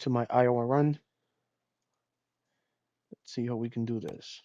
to my Iowa run. Let's see how we can do this.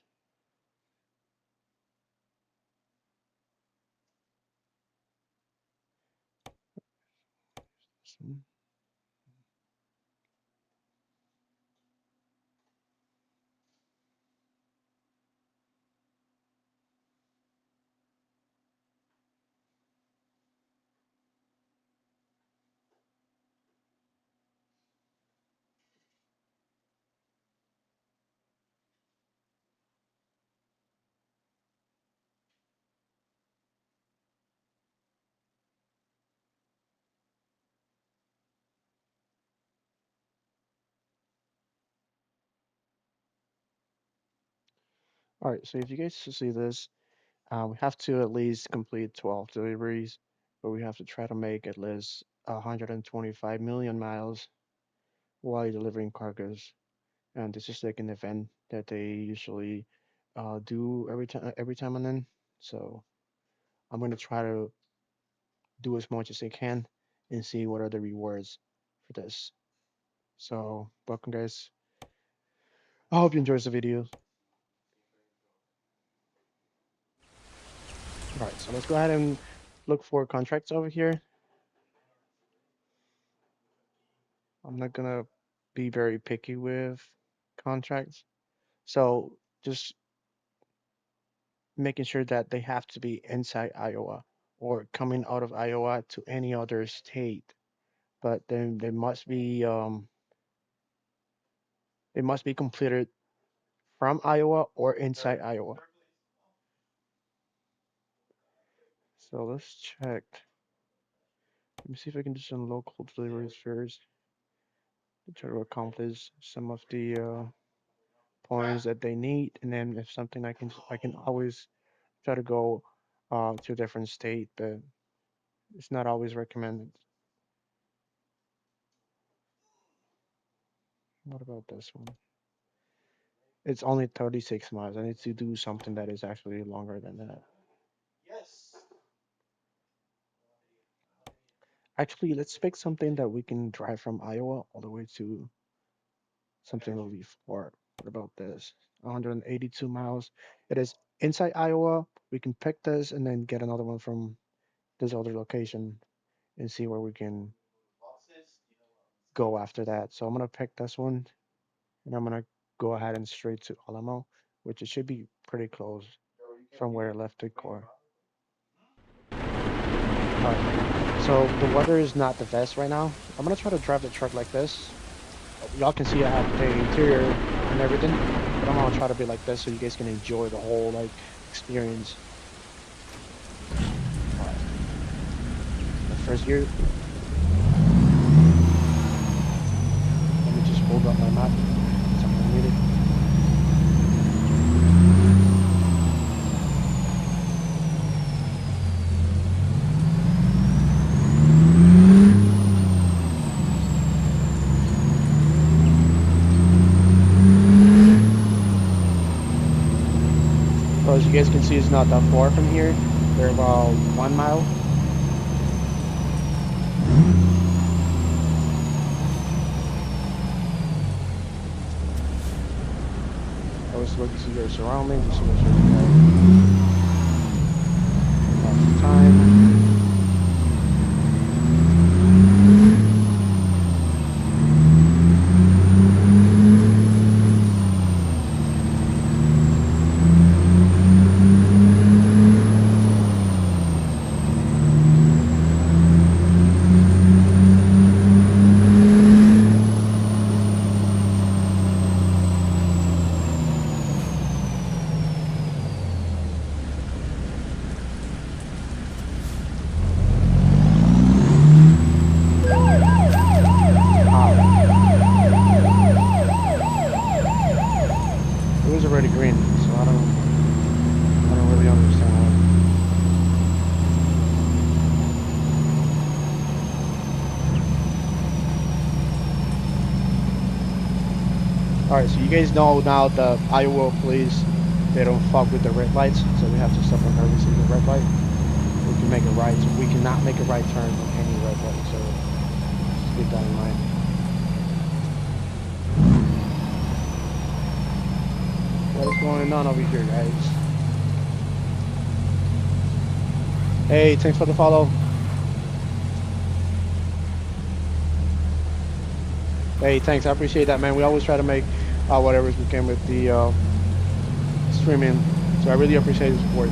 All right, so if you guys see this, we have to at least complete 12 deliveries, but we have to try to make at least 125 million miles while delivering cargoes. And this is like an event that they usually do every time and then. So I'm gonna try to do as much as I can and see what are the rewards for this. So welcome guys. I hope you enjoy the video. All right, so let's go ahead and look for contracts over here. I'm not gonna be very picky with contracts. So just making sure that they have to be inside Iowa or coming out of Iowa to any other state. But then they must be completed from Iowa or inside Iowa. So let's check. Let me see if I can do some local deliveries first to try to accomplish some of the points that they need, and then if something I can always try to go to a different state, but it's not always recommended. What about this one? It's only 36 miles. I need to do something that is actually longer than that. Actually, let's pick something that we can drive from Iowa all the way to something a little bit far. What about this? 182 miles. It is inside Iowa. We can pick this and then get another one from this other location and see where we can go after that. So I'm gonna pick this one and I'm gonna go ahead and straight to Alamo, which it should be pretty close from where I left the car. Alright, so the weather is not the best right now. I'm gonna try to drive the truck like this. Y'all can see I have the interior and everything, but I'm gonna try to be like this so you guys can enjoy the whole like experience. Alright, the first gear. Let me just hold up my map. So I'm gonna need it. Well, as you guys can see, it's not that far from here. They're about 1 mile. Always look to see your surroundings, and see what's right time. It was already green, so I don't really understand why. Alright, so you guys know now the Iowa police, they don't fuck with the red lights, so we have to stop on every single red light. We can make a right, we cannot make a right turn on any red light, so just keep that in mind. going on over here, guys? Hey, thanks for the follow. Hey, thanks. I appreciate that, man. We always try to make whatever we can with the streaming. So I really appreciate the support.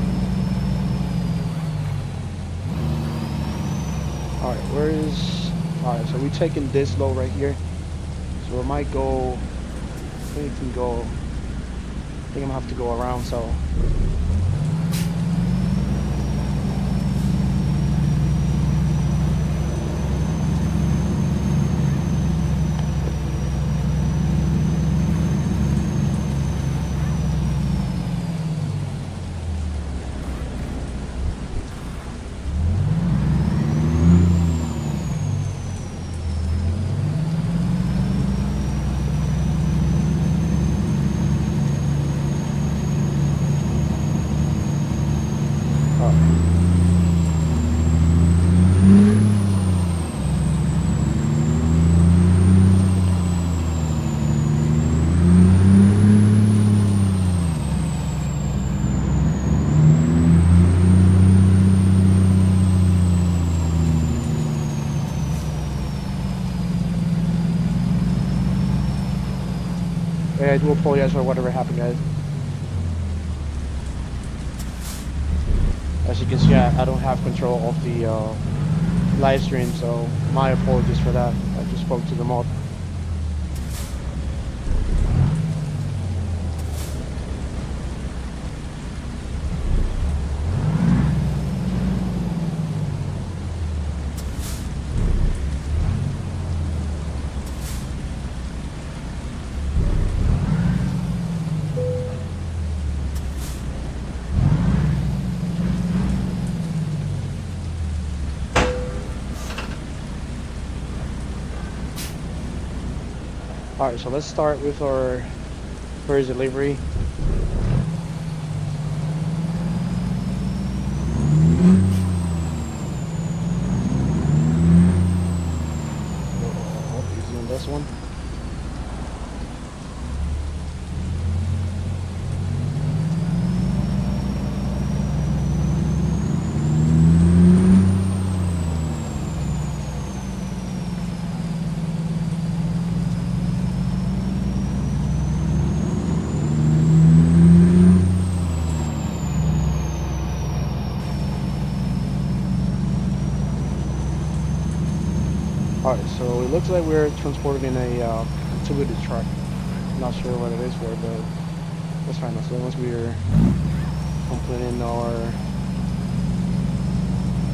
All right, where is? All right, so we're taking this low right here. So it might go. I think it can go. I think I'm gonna have to go around. So yeah, I do apologize for whatever happened, guys. As you can see, I don't have control of the live stream, so my apologies for that. I just spoke to them all. All right, so let's start with our first delivery. Easy on this one. All right, so it looks like we're transporting a utility truck. I'm not sure what it is for, but that's fine. So once we're completing our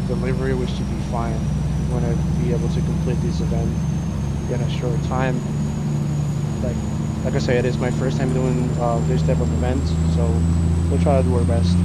delivery, we should be fine. We're gonna be able to complete this event in a short time. Like I said, it is my first time doing this type of event, so we'll try to do our best.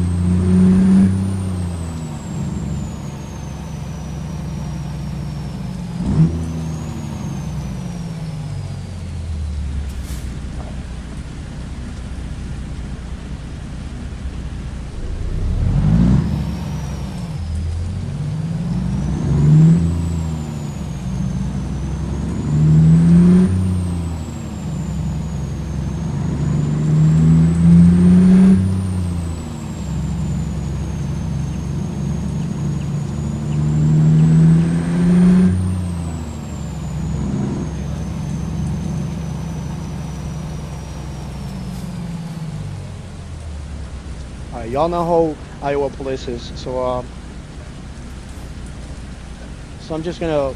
Y'all know how Iowa police is, so I'm just gonna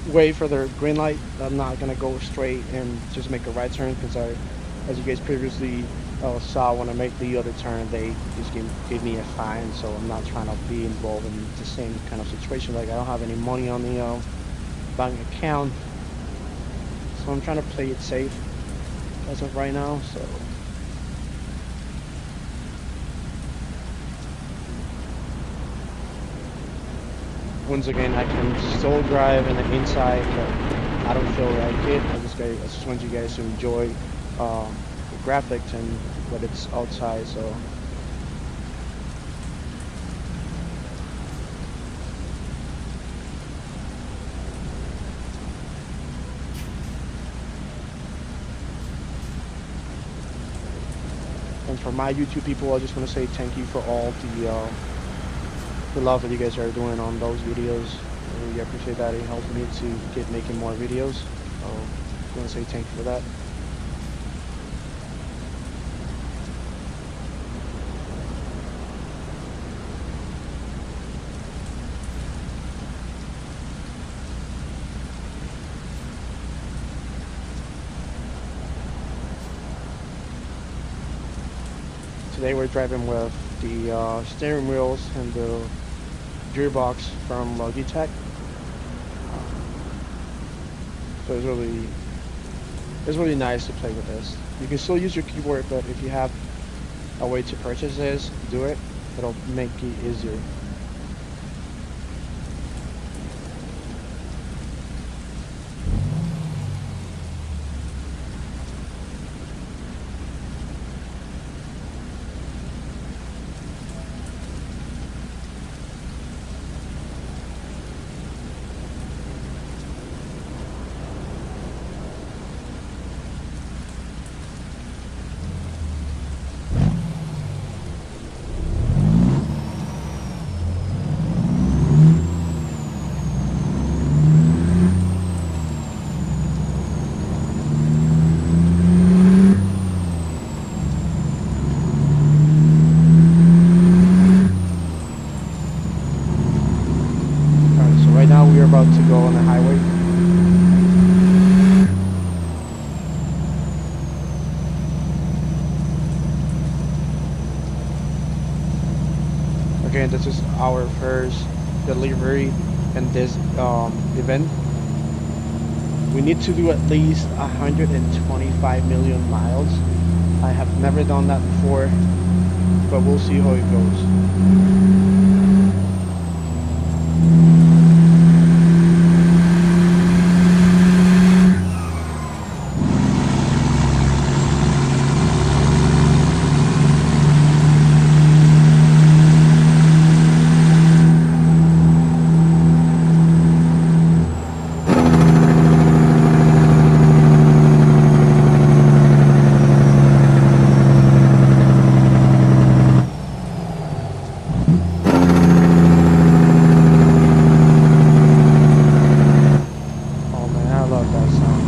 wait for the green light. I'm not gonna go straight and just make a right turn because as you guys previously saw, when I make the other turn, they just gave me a fine. So I'm not trying to be involved in the same kind of situation. Like I don't have any money on the bank account, so I'm trying to play it safe as of right now. So. Once again, I can still drive in the inside, but I don't feel like it. I just want you guys to enjoy the graphics and what it's outside. So. And for my YouTube people, I just want to say thank you for all the love that you guys are doing on those videos. I really appreciate that. It helps me to keep making more videos. So I want to say thank you for that. Today we're driving with the steering wheels and the gearbox from Logitech. So it's really nice to play with this. You can still use your keyboard, but if you have a way to purchase this, do it. It'll make it easier. Alright, so right now we are about to go on the highway. Again, this is our first delivery in this event. We need to do at least 125 million miles. I have never done that before, but we'll see how it goes. Oh man, I love that sound.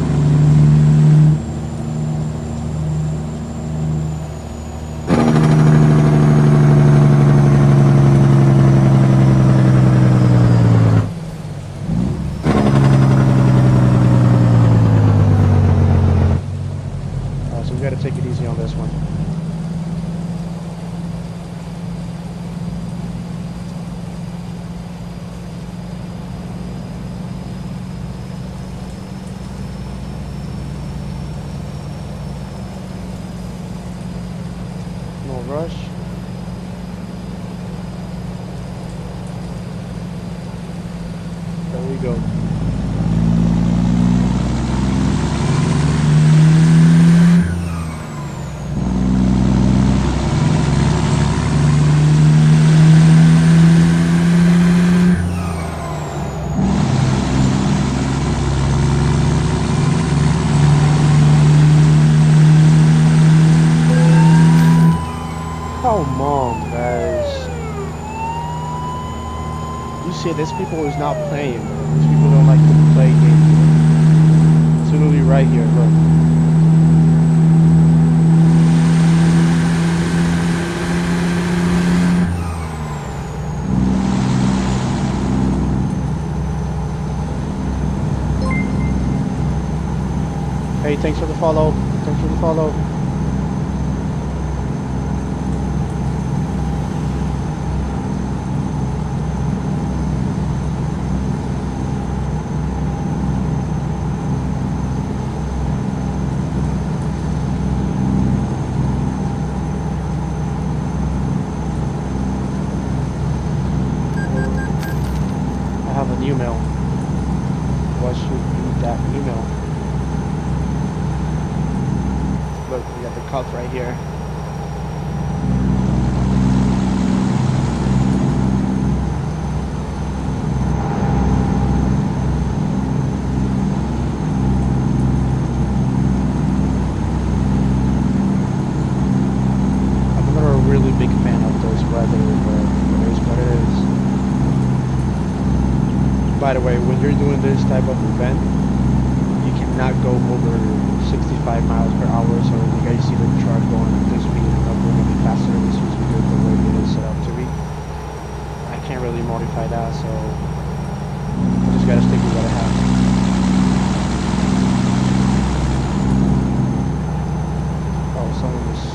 So we gotta take it easy on this one. No rush. There we go. Come on, guys. You see, these people is not playing. These people don't like to play games. It's literally right here, look. Hey, thanks for the follow. Thanks for the follow. I have an email. What should be that email? Look, we got the cup right here. By the way, when you're doing this type of event, you cannot go over 65 miles per hour. So if you guys see the truck going at this speed and not going any faster, this is because the way it is set up to be. I can't really modify that, so I just gotta stick with what I have. Oh, someone is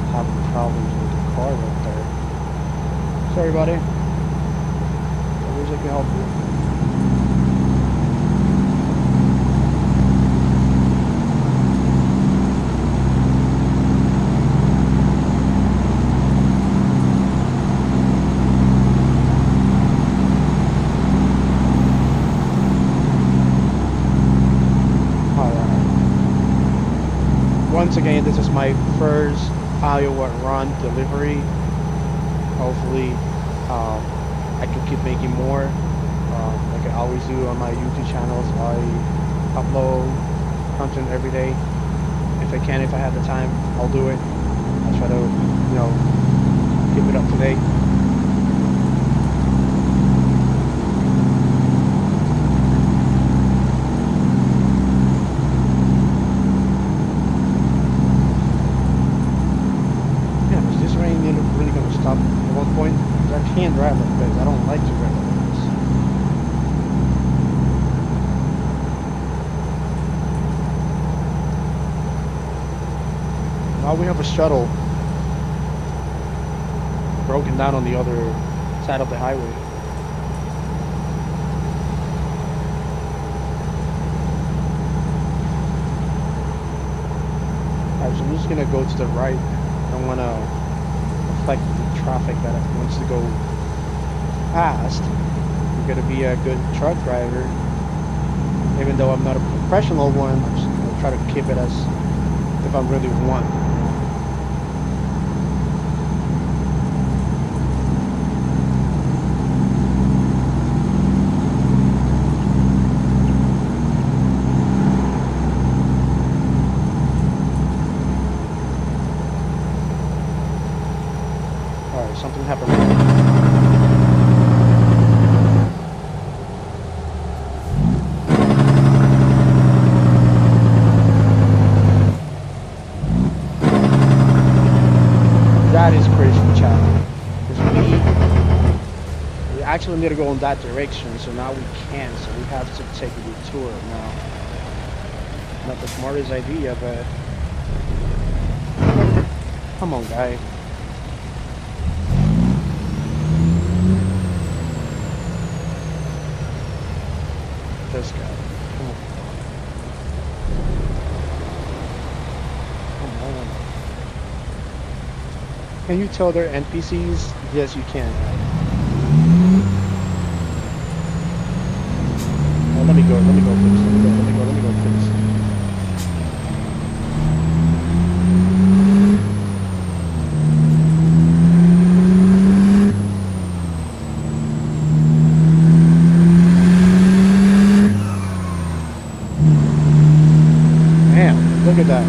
having problems with the car right there. Sorry, buddy. I wish I could help you. Once again, this is my first Iowa run delivery. Hopefully, I can keep making more. Like I always do on my YouTube channels, I upload content every day. If I can, if I have the time, I'll do it. I'll try to, keep it up to date. Really gonna stop at one point. I can't drive like this. I don't like to drive like this. Now we have a shuttle broken down on the other side of the highway. Alright, so I'm just gonna go to the right. I don't wanna affect the traffic that wants to go past. You gotta be a good truck driver. Even though I'm not a professional one, I'm just gonna try to keep it as if I really want. Something happened. That is crazy, child. Because we actually need to go in that direction, so now we can't. So we have to take a detour now. Not the smartest idea, but come on, guy. This guy. Come on. Come on. Can you tell they're NPCs? Yes, you can. Oh, let me go first. Let me go first. Look at that.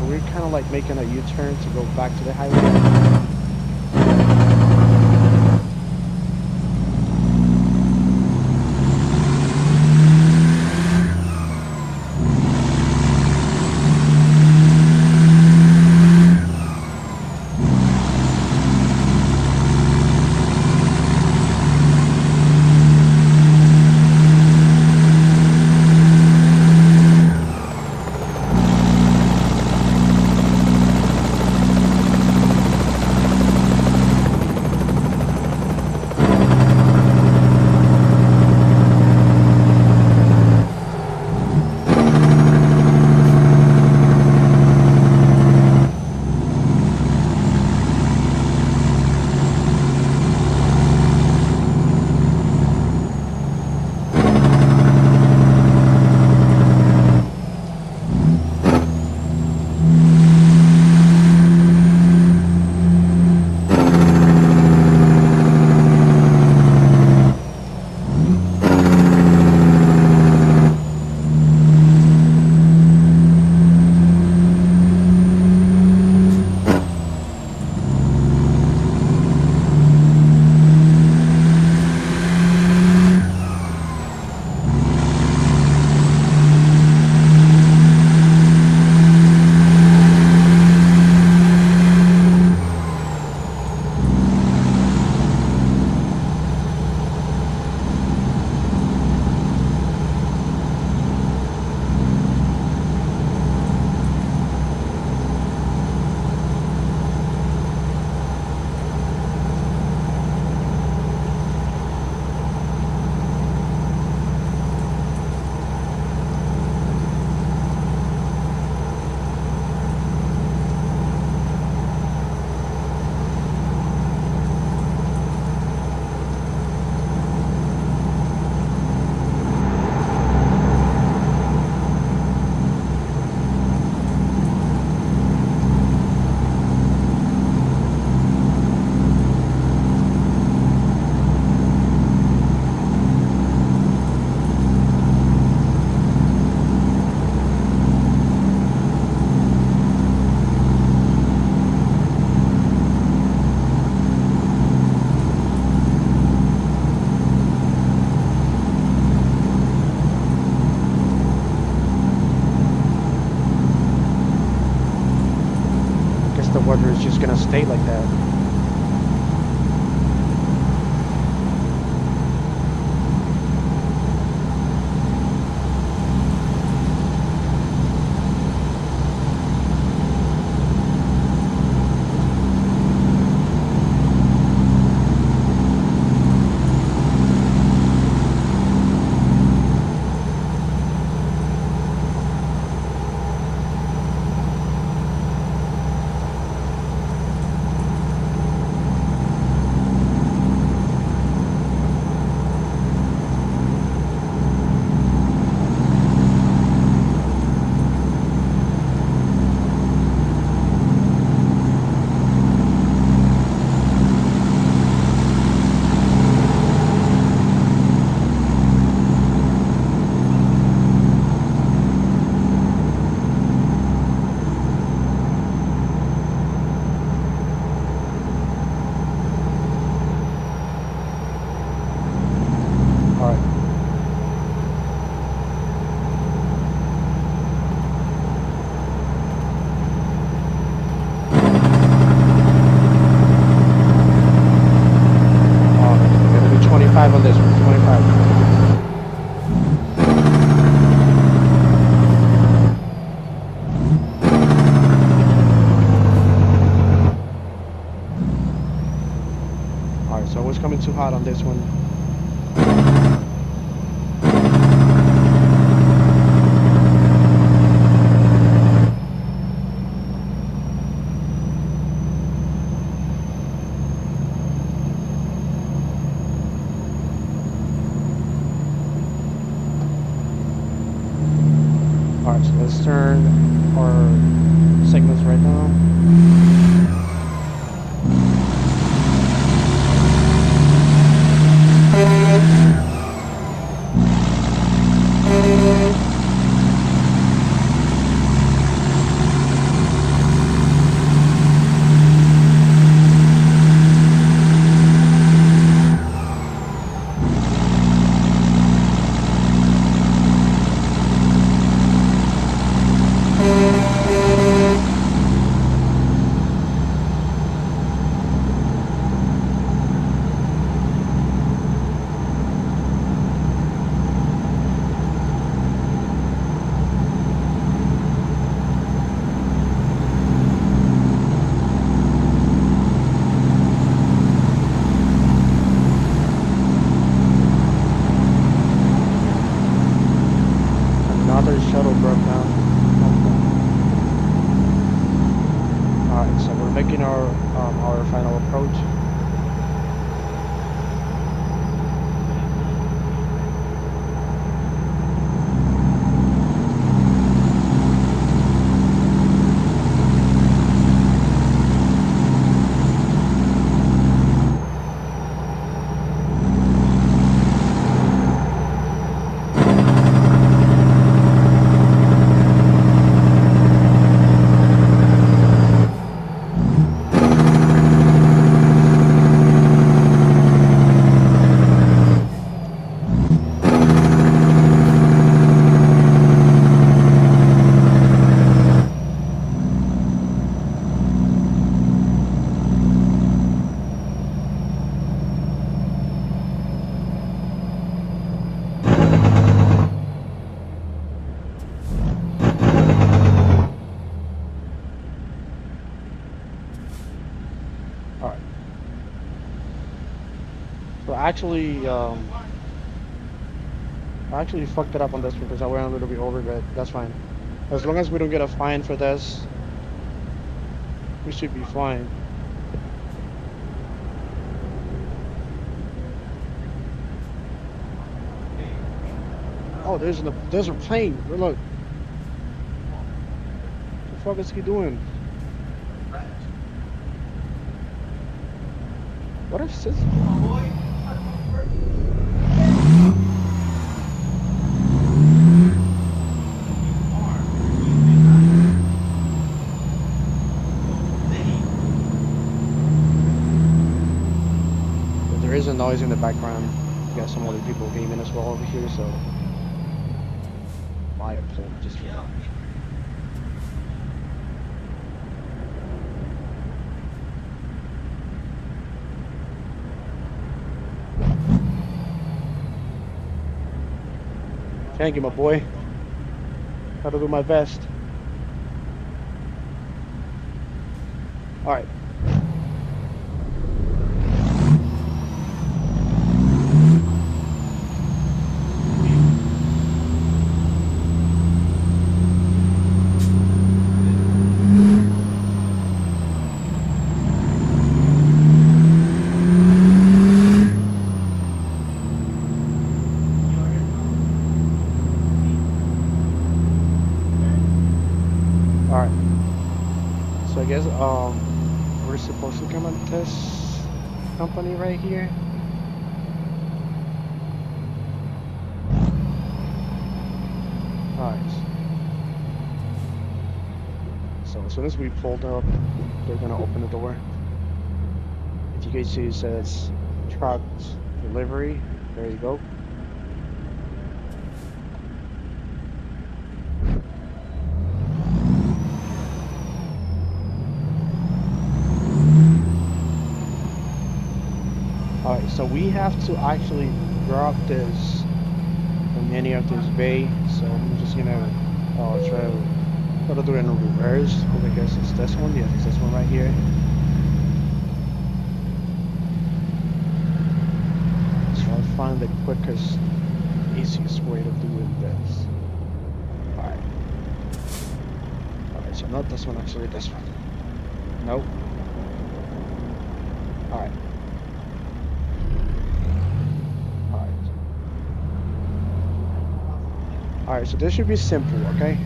we're kind of like making a U-turn to go back to the highway. I guess the weather is just gonna stay like that. All right. We're gonna do 25 on this one. 25. All right. So what's coming too hot on this one? All right. So let's turn our signals right now. the shuttle broke down. Alright, so we're making our final approach. Alright. So I actually fucked it up on this one because I went a little bit over, but that's fine. As long as we don't get a fine for this, we should be fine. Oh, there's a plane. Look, what the fuck is he doing? What is this? There is a noise in the background. We got some other people gaming as well over here, so my apologies for that. Thank you, my boy. Try to do my best. All right. All right. So I guess we're supposed to come at this company right here. All right. So as soon as we pulled up, they're gonna open the door. If you guys see, it says truck delivery. There you go. Alright, so we have to actually drop this from any of this bay. So I'm just gonna try to do it in reverse. Because I guess it's this one. Yes, it's this one right here. So I'll find the quickest, easiest way to do this. Alright. Alright, so not this one, actually this one. Nope. Alright. Alright, so this should be simple, okay?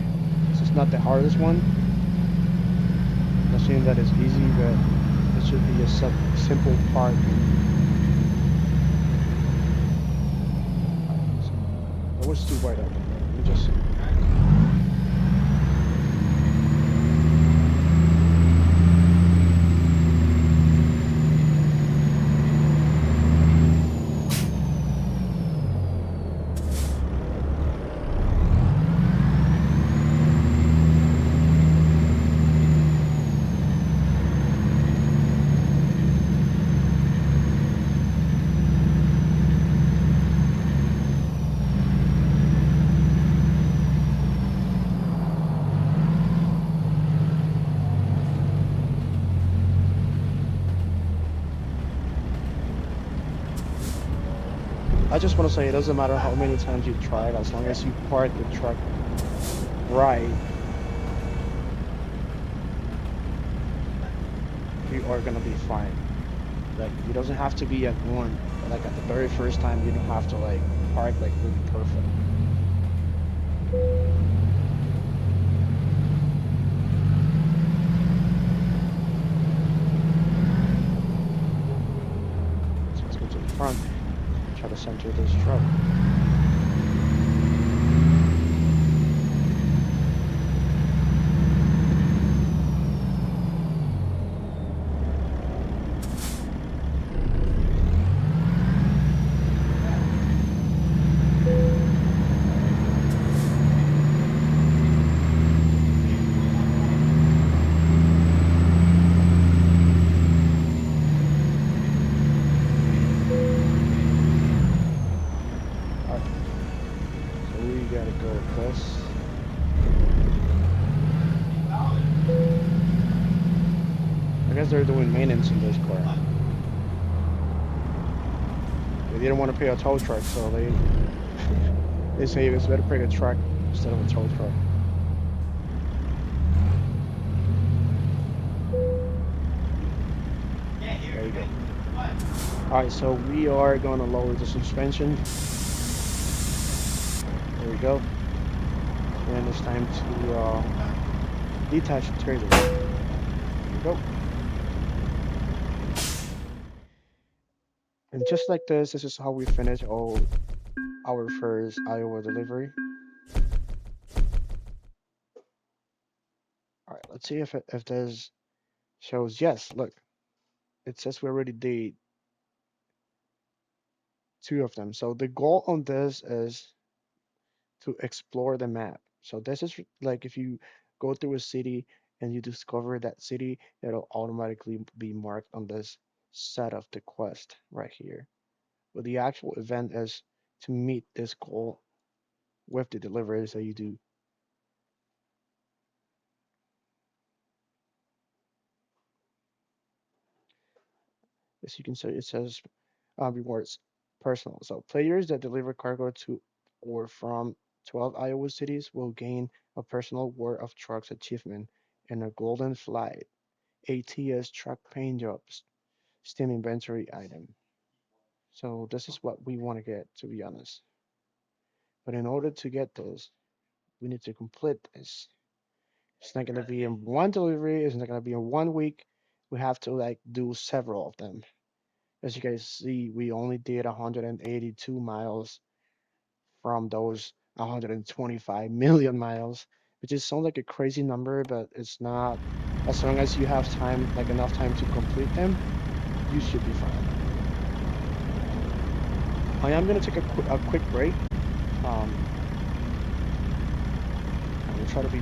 This is not the hardest one. I'm not saying that it's easy, but it should be a simple part. That was too wide open. Let me just see. I just want to say it doesn't matter how many times you try it, as long as you park the truck Right, you are gonna be fine. Like it doesn't have to be at one, like at the very first time. You don't have to like park like really perfect. So let's go to the front. Try to center this truck. All right, so we gotta go with this. I guess they're doing maintenance in this car. They didn't want to pay a tow truck, so they say it's better pay a truck instead of a tow truck. There you go. All right, so we are going to lower the suspension. There we go. And it's time to detach the trailer. There we go. And just like this is how we finish all our first Iowa delivery. All right, let's see if this shows yes. Look, it says we already did two of them. So the goal on this is to explore the map. So this is like if you go through a city and you discover that city, it'll automatically be marked on this set of the quest right here. But the actual event is to meet this goal with the deliveries that you do. As you can see, it says rewards personal. So players that deliver cargo to or from 12 Iowa cities will gain a personal War of Trucks achievement and a golden flight ATS truck paint jobs Steam inventory item. So this is what we want to get, to be honest. But in order to get this, we need to complete this. It's not gonna be in one delivery. It's not gonna be in 1 week. We have to like do several of them. As you guys see, we only did 182 miles from those 125 million miles, which is sounds like a crazy number, but it's not. As long as you have time, like enough time to complete them, you should be fine. I am gonna take a quick break. I'm gonna try to be